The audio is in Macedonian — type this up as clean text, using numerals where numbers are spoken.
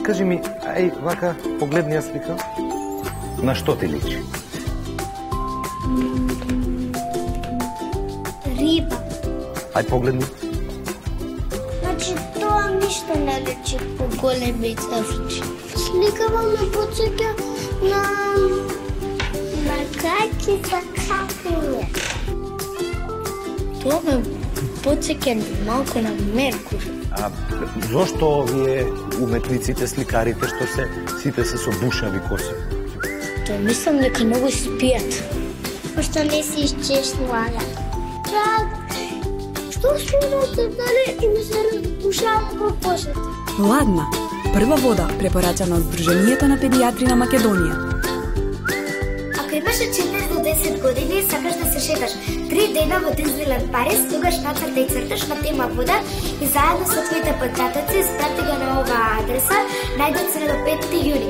Кажи ми, ај, вака, погледни ја слика. На што ти личи? Риба. Ај, погледни. Значи, тоа ништо не личи по големи црвчи. Сликава ме потсеќа на каки за кафење. Тоа ме потсеќа малку на Меркур. А зошто овие уметниците, сликарите, што сите се со бушави коси? Тоа мислам дека многу спијат. Пошто не се исчеснуваа. Што слушате, дали им се разбушава во косата? Ладна, прва вода препорачана од Сдруженијето на педијатри на Македонија. Ако имаше 4 до 10 години и сакаш да се шеташ 3 дена во Дизниленд Париз, тогаш нацртај црташ на тема вода и заедно со твоите подпратоци испрати го на оваа адреса најдоцна до 5 јуни.